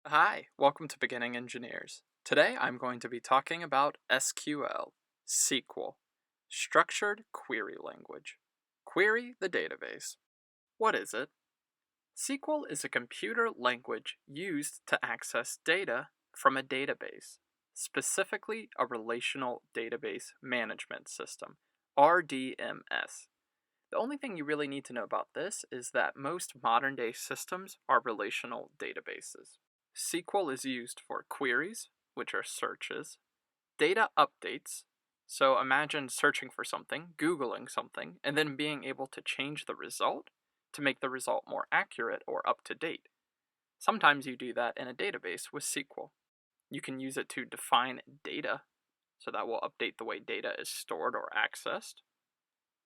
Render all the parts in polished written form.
Hi, welcome to Beginning Engineers. Today I'm going to be talking about SQL, SQL, Structured Query Language. Query the database. What is it? SQL is a computer language used to access data from a database, specifically a relational database management system, RDMS. The only thing you really need to know about this is that most modern day systems are relational databases. SQL is used for queries, which are searches, data updates. So imagine searching for something, Googling something, and then being able to change the result to make the result more accurate or up to date. Sometimes you do that in a database with SQL. You can use it to define data, so that will update the way data is stored or accessed.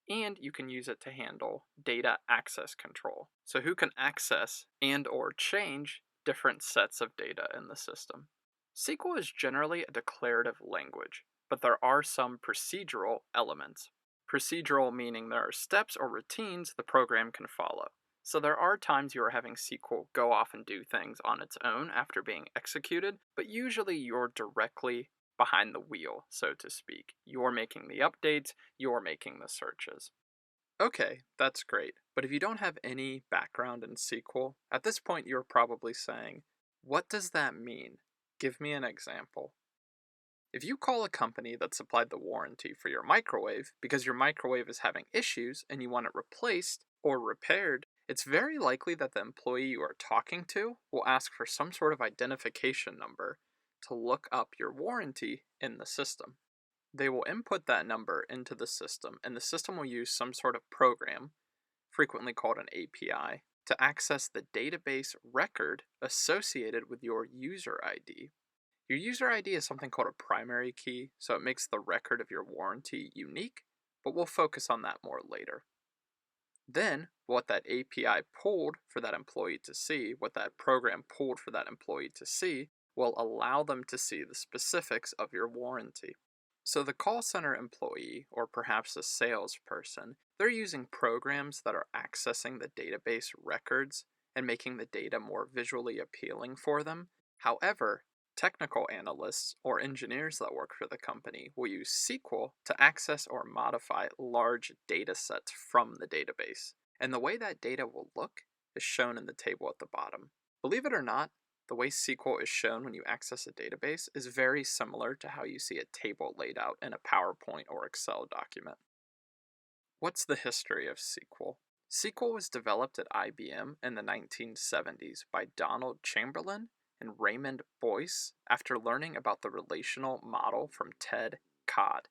And you can use it to handle data access control. So who can access and or change different sets of data in the system. SQL is generally a declarative language, but there are some procedural elements. Procedural meaning there are steps or routines the program can follow. So there are times you are having SQL go off and do things on its own after being executed, but usually you're directly behind the wheel, so to speak. You're making the updates, you're making the searches. Okay, that's great. But if you don't have any background in SQL, at this point you're probably saying, what does that mean? Give me an example. If you call a company that supplied the warranty for your microwave because your microwave is having issues and you want it replaced or repaired, it's very likely that the employee you are talking to will ask for some sort of identification number to look up your warranty in the system. They will input that number into the system, and the system will use some sort of program, frequently called an API, to access the database record associated with your user ID. Your user ID is something called a primary key, so it makes the record of your warranty unique, but we'll focus on that more later. Then, what that API pulled for that employee to see, what that program pulled for that employee to see, will allow them to see the specifics of your warranty. So the call center employee, or perhaps a salesperson, they're using programs that are accessing the database records and making the data more visually appealing for them. However, technical analysts or engineers that work for the company will use SQL to access or modify large data sets from the database. And the way that data will look is shown in the table at the bottom. Believe it or not, the way SQL is shown when you access a database is very similar to how you see a table laid out in a PowerPoint or Excel document. What's the history of SQL? SQL was developed at IBM in the 1970s by Donald Chamberlain and Raymond Boyce after learning about the relational model from Ted Codd.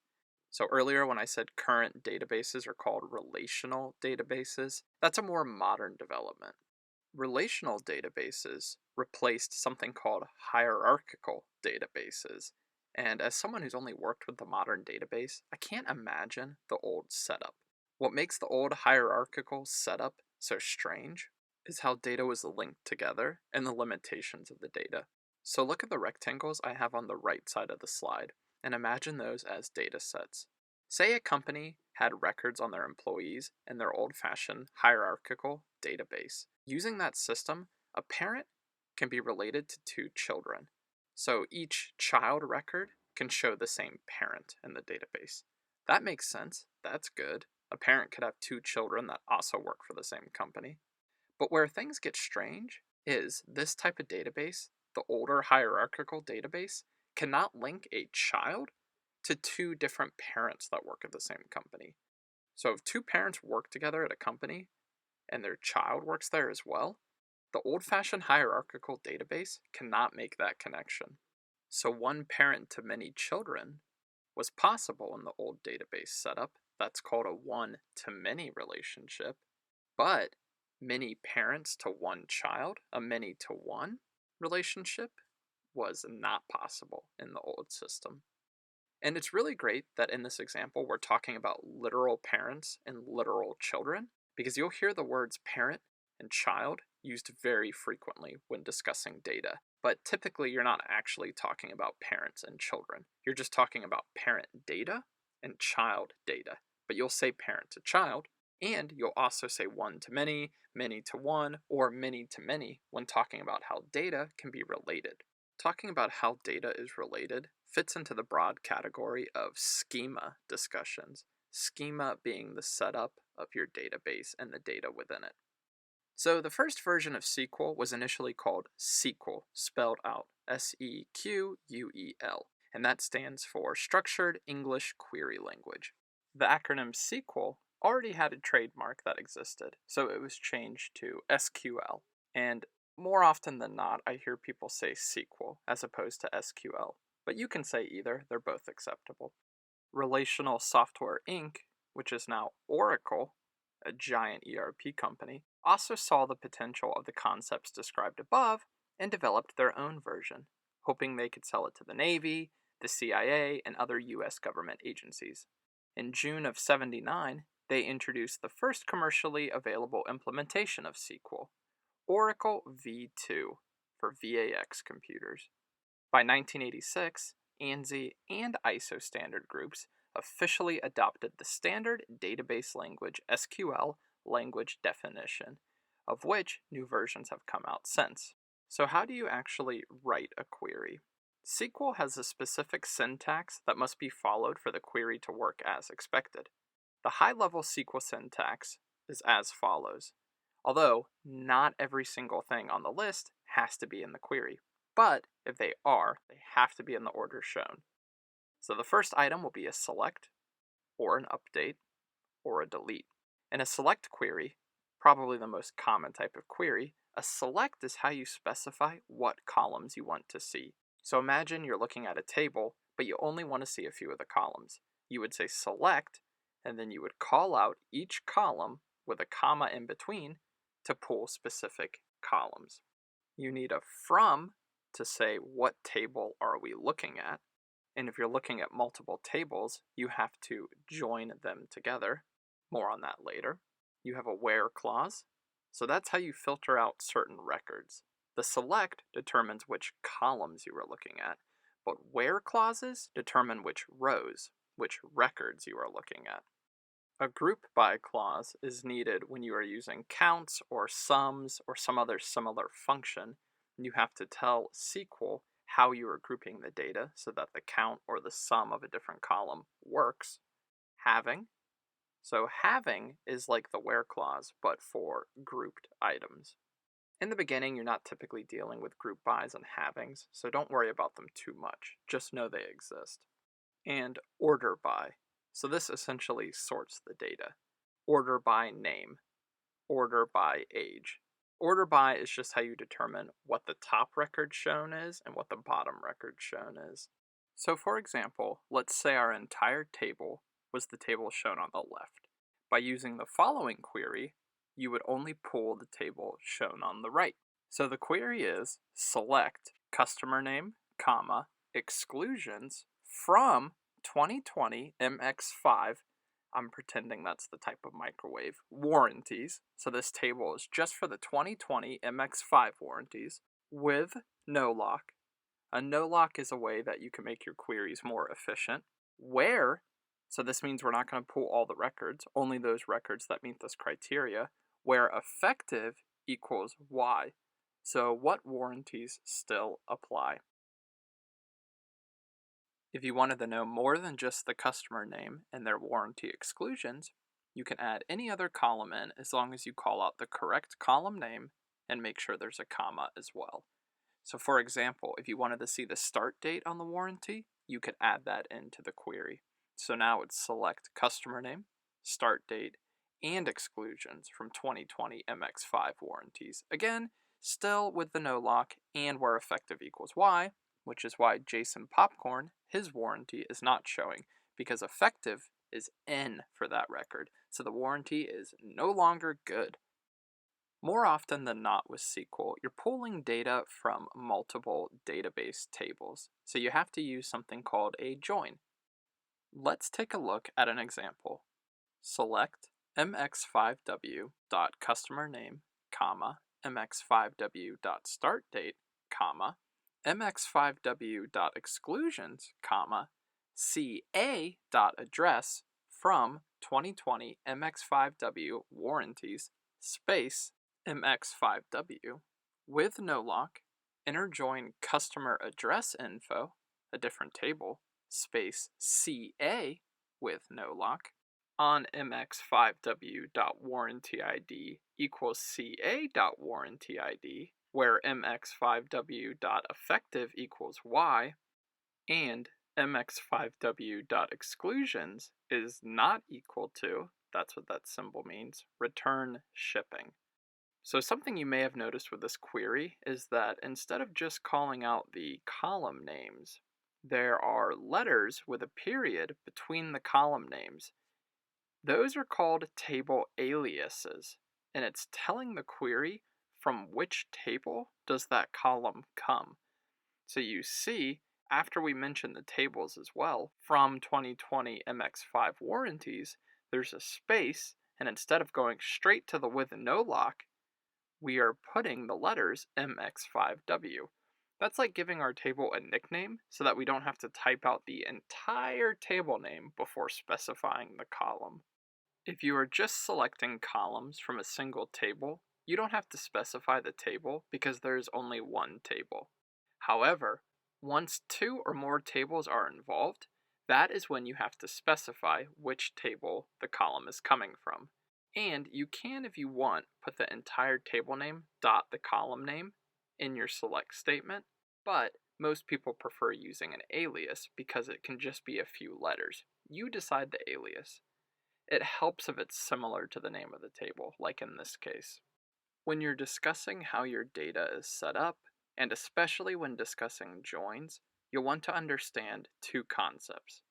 So earlier when I said current databases are called relational databases, that's a more modern development. Relational databases replaced something called hierarchical databases. And as someone who's only worked with the modern database, I can't imagine the old setup. What makes the old hierarchical setup so strange is how data was linked together and the limitations of the data. So look at the rectangles I have on the right side of the slide and imagine those as data sets. Say a company had records on their employees in their old-fashioned hierarchical database. Using that system, a parent can be related to two children. So each child record can show the same parent in the database. That makes sense. That's good. A parent could have two children that also work for the same company. But where things get strange is this type of database, the older hierarchical database, cannot link a child to two different parents that work at the same company. So if two parents work together at a company and their child works there as well, the old-fashioned hierarchical database cannot make that connection. So one parent to many children was possible in the old database setup. That's called a one-to-many relationship. But many parents to one child, a many-to-one relationship, was not possible in the old system. And it's really great that in this example we're talking about literal parents and literal children, because you'll hear the words parent and child used very frequently when discussing data. But typically you're not actually talking about parents and children. You're just talking about parent data and child data. But you'll say parent to child And you'll also say one to many to one, or many to many when talking about how data can be related. Talking about how data is related fits into the broad category of schema discussions, schema being the setup of your database and the data within it. So the first version of SQL was initially called SQL, spelled out SEQUEL, and that stands for Structured English Query Language. The acronym SQL already had a trademark that existed, so it was changed to SQL, and more often than not, I hear people say SQL as opposed to SQL, but you can say either, they're both acceptable. Relational Software Inc., which is now Oracle, a giant ERP company, also saw the potential of the concepts described above and developed their own version, hoping they could sell it to the Navy, the CIA, and other U.S. government agencies. In June of '79, they introduced the first commercially available implementation of SQL, Oracle V2, for VAX computers. By 1986, ANSI and ISO standard groups officially adopted the standard database language SQL language definition, of which new versions have come out since. So how do you actually write a query? SQL has a specific syntax that must be followed for the query to work as expected. The high-level SQL syntax is as follows, although not every single thing on the list has to be in the query. But if they are, they have to be in the order shown. So the first item will be a select, or an update, or a delete. In a select query, probably the most common type of query, a select is how you specify what columns you want to see. So imagine you're looking at a table, but you only want to see a few of the columns. You would say select, and then you would call out each column with a comma in between to pull specific columns. You need a from to say what table are we looking at, and if you're looking at multiple tables, you have to join them together. More on that later. You have a where clause, so that's how you filter out certain records. The select determines which columns you are looking at, but where clauses determine which rows, which records you are looking at. A group by clause is needed when you are using counts or sums or some other similar function. You have to tell SQL how you are grouping the data so that the count or the sum of a different column works. Having. So having is like the where clause, but for grouped items. In the beginning, you're not typically dealing with group bys and havings, so don't worry about them too much. Just know they exist. And order by. So this essentially sorts the data. Order by name. Order by age. Order by is just how you determine what the top record shown is and what the bottom record shown is. So for example, let's say our entire table was the table shown on the left. By using the following query, you would only pull the table shown on the right. So the query is select customer name, comma, exclusions from 2020 MX5, I'm pretending that's the type of microwave, warranties. So this table is just for the 2020 MX5 warranties with no lock. A no lock is a way that you can make your queries more efficient. Where, so this means we're not going to pull all the records, only those records that meet this criteria, where effective equals Y. So what warranties still apply? If you wanted to know more than just the customer name and their warranty exclusions, you can add any other column in as long as you call out the correct column name and make sure there's a comma as well. So for example, if you wanted to see the start date on the warranty, you could add that into the query. So now it's select customer name, start date, and exclusions from 2020 MX5 warranties. Again, still with the no lock and where effective equals Y, which is why Jason Popcorn, his warranty is not showing, because effective is N for that record, so the warranty is no longer good. More often than not with SQL, you're pulling data from multiple database tables, so you have to use something called a join. Let's take a look at an example. Select mx5w.customer_name, mx5w.startDate, mx5w.exclusions, ca.address from 2020 MX5W warranties space MX5W with no lock, inner join customer address info, a different table, space CA with no lock, on mx5w.warrantyid equals ca.warrantyid, where mx5w.effective equals y, and mx5w.exclusions is not equal to, that's what that symbol means, return shipping. So something you may have noticed with this query is that instead of just calling out the column names, there are letters with a period between the column names. Those are called table aliases, and it's telling the query from which table does that column come. So you see, after we mention the tables as well, from 2020 MX5 warranties, there's a space, and instead of going straight to the with no lock, we are putting the letters MX5W. That's like giving our table a nickname so that we don't have to type out the entire table name before specifying the column. If you are just selecting columns from a single table, you don't have to specify the table because there's only one table. However, once two or more tables are involved, that is when you have to specify which table the column is coming from. And you can, if you want, put the entire table name dot the column name in your select statement, but most people prefer using an alias because it can just be a few letters. You decide the alias. It helps if it's similar to the name of the table, like in this case. When you're discussing how your data is set up, and especially when discussing joins, you'll want to understand two concepts: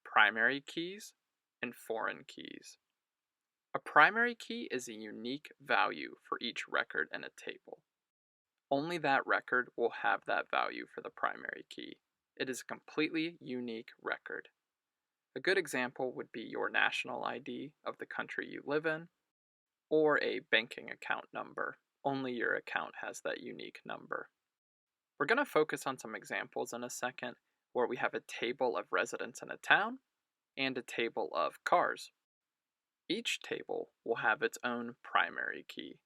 primary keys and foreign keys. A primary key is a unique value for each record in a table. Only that record will have that value for the primary key. It is a completely unique record. A good example would be your national ID of the country you live in, or a banking account number. Only your account has that unique number. We're going to focus on some examples in a second where we have a table of residents in a town and a table of cars. Each table will have its own primary key,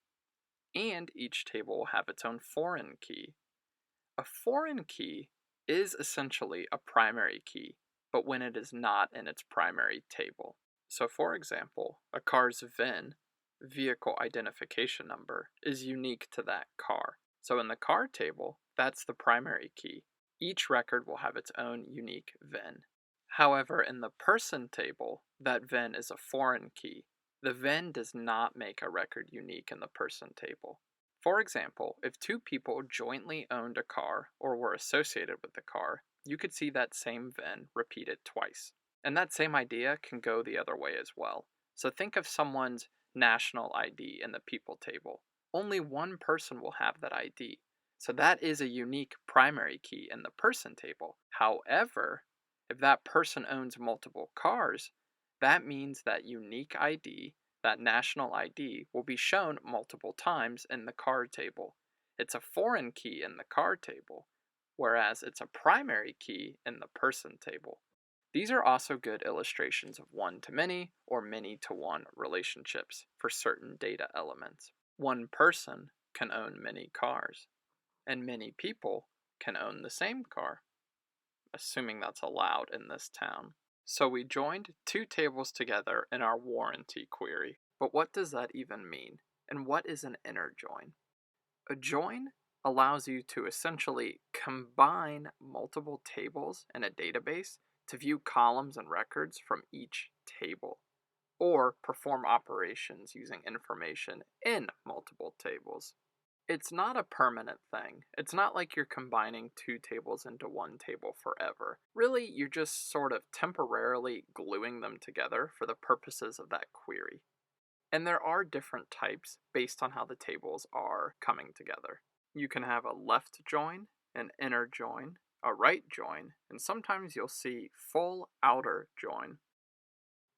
and each table will have its own foreign key. A foreign key is essentially a primary key, but when it is not in its primary table. So for example, a car's VIN, vehicle identification number, is unique to that car. So in the car table, that's the primary key. Each record will have its own unique VIN. However, in the person table, that VIN is a foreign key. The VIN does not make a record unique in the person table. For example, if two people jointly owned a car or were associated with the car, you could see that same VIN repeated twice. And that same idea can go the other way as well. So think of someone's national ID in the people table. Only one person will have that ID. So that is a unique primary key in the person table. However, if that person owns multiple cars, that means that unique ID, that national ID, will be shown multiple times in the car table. It's a foreign key in the car table, whereas it's a primary key in the person table. These are also good illustrations of one-to-many or many-to-one relationships for certain data elements. One person can own many cars, and many people can own the same car, assuming that's allowed in this town. So we joined two tables together in our warranty query. But what does that even mean? And what is an inner join? A join allows you to essentially combine multiple tables in a database to view columns and records from each table, or perform operations using information in multiple tables. It's not a permanent thing. It's not like you're combining two tables into one table forever. Really, you're just sort of temporarily gluing them together for the purposes of that query. And there are different types based on how the tables are coming together. You can have a left join, an inner join, a right join, and sometimes you'll see full outer join.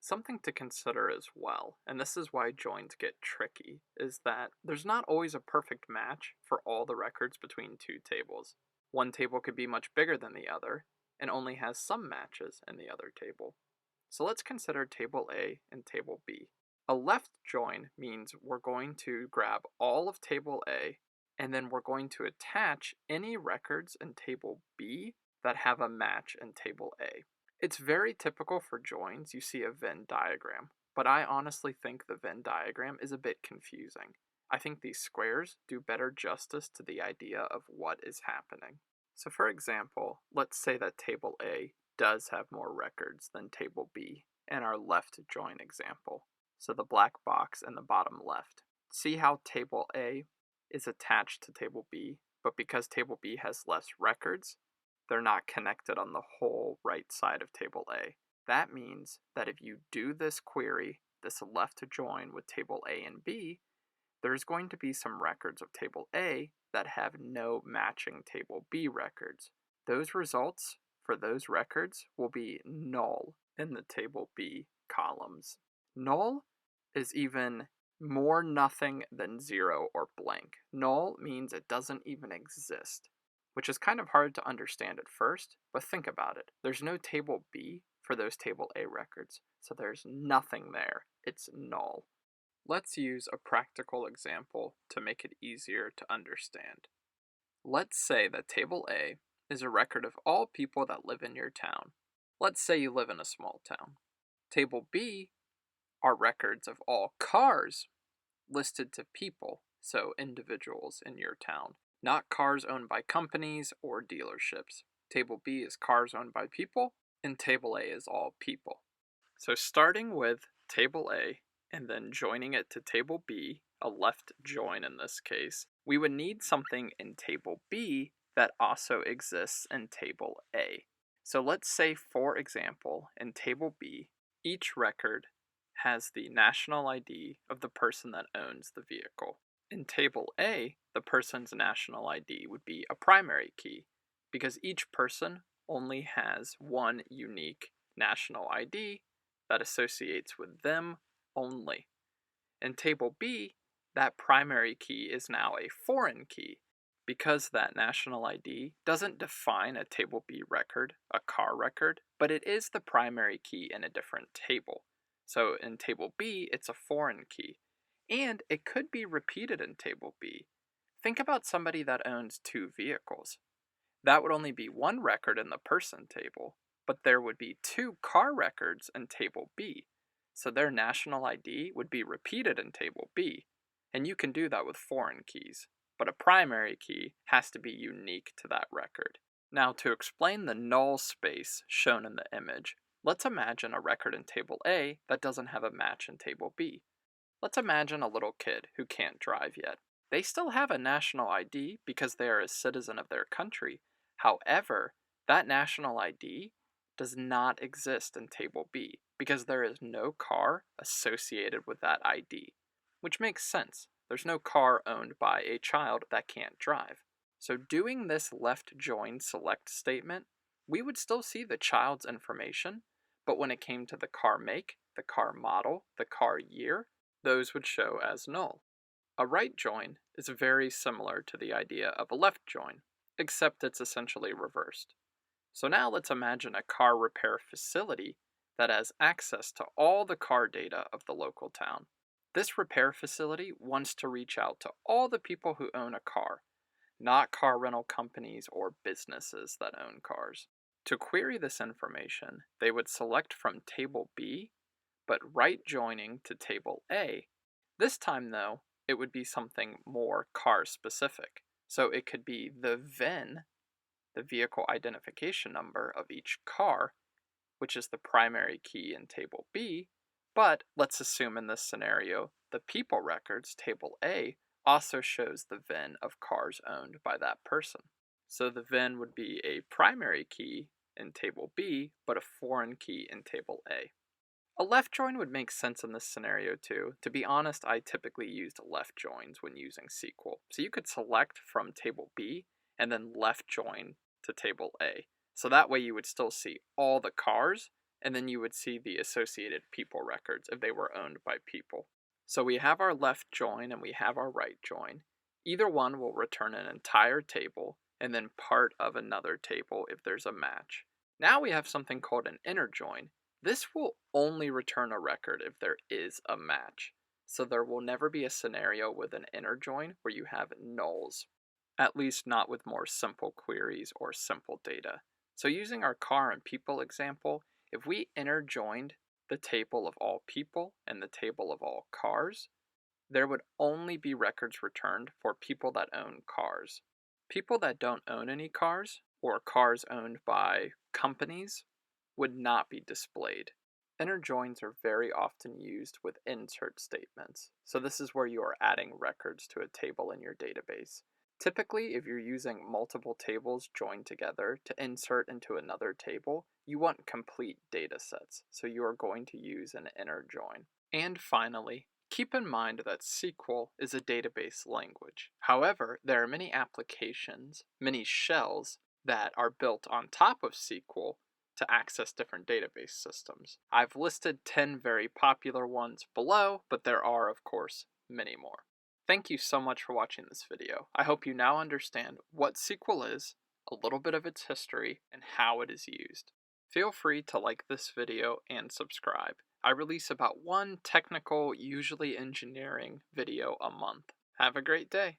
Something to consider as well, and this is why joins get tricky, is that there's not always a perfect match for all the records between two tables. One table could be much bigger than the other, and only has some matches in the other table. So let's consider table A and table B. A left join means we're going to grab all of table A and then we're going to attach any records in table B that have a match in table A. It's very typical for joins you see a Venn diagram, but I honestly think the Venn diagram is a bit confusing. I think these squares do better justice to the idea of what is happening. So for example, let's say that table A does have more records than table B in our left join example. So the black box in the bottom left. See how table A is attached to table B, but because table B has less records, they're not connected on the whole right side of table A. That means that if you do this query, this left join with table A and B, there's going to be some records of table A that have no matching table B records. Those results for those records will be null in the table B columns. Null is even more nothing than zero or blank. Null means it doesn't even exist, which is kind of hard to understand at first, but think about it. There's no table B for those table A records, so there's nothing there. It's null. Let's use a practical example to make it easier to understand. Let's say that table A is a record of all people that live in your town. Let's say you live in a small town. Table B are records of all cars listed to people, so individuals in your town, not cars owned by companies or dealerships. Table B is cars owned by people, and table A is all people. So starting with table A and then joining it to table B, a left join in this case, we would need something in table B that also exists in table A. So let's say, for example, in table B, each record has the national ID of the person that owns the vehicle. In table A, the person's national ID would be a primary key, because each person only has one unique national ID that associates with them only. In table B, that primary key is now a foreign key, because that national ID doesn't define a table B record, a car record, but it is the primary key in a different table. So in table B, it's a foreign key, and it could be repeated in table B. Think about somebody that owns two vehicles. That would only be one record in the person table, but there would be two car records in table B. So their national ID would be repeated in table B, and you can do that with foreign keys, but a primary key has to be unique to that record. Now, to explain the null space shown in the image, let's imagine a record in table A that doesn't have a match in table B. Let's imagine a little kid who can't drive yet. They still have a national ID because they are a citizen of their country. However, that national ID does not exist in table B because there is no car associated with that ID, which makes sense. There's no car owned by a child that can't drive. So doing this left join select statement, we would still see the child's information, but when it came to the car make, the car model, the car year, those would show as null. A right join is very similar to the idea of a left join, except it's essentially reversed. So now let's imagine a car repair facility that has access to all the car data of the local town. This repair facility wants to reach out to all the people who own a car, not car rental companies or businesses that own cars. To query this information, they would select from table B, but right joining to table A. This time, though, it would be something more car specific. So it could be the VIN, the vehicle identification number of each car, which is the primary key in table B, but let's assume in this scenario the people records, table A, also shows the VIN of cars owned by that person. So the VIN would be a primary key in table B, but a foreign key in table A. A left join would make sense in this scenario too. To be honest, I typically used left joins when using SQL. So you could select from table B and then left join to table A. So that way you would still see all the cars, and then you would see the associated people records if they were owned by people. So we have our left join and we have our right join. Either one will return an entire table and then part of another table if there's a match. Now we have something called an inner join, This will only return a record if there is a match, so there will never be a scenario with an inner join where you have nulls, at least not with more simple queries or simple data. So using our car and people example, if we inner joined the table of all people and the table of all cars, there would only be records returned for people that own cars. People that don't own any cars, or cars owned by companies, would not be displayed. Inner joins are very often used with insert statements, so this is where you are adding records to a table in your database. Typically, if you're using multiple tables joined together to insert into another table, you want complete data sets, so you are going to use an inner join. And finally, keep in mind that SQL is a database language. However, there are many applications, many shells, that are built on top of SQL to access different database systems. I've listed 10 very popular ones below, but there are, of course, many more. Thank you so much for watching this video. I hope you now understand what SQL is, a little bit of its history, and how it is used. Feel free to like this video and subscribe. I release about one technical, usually engineering video a month. Have a great day.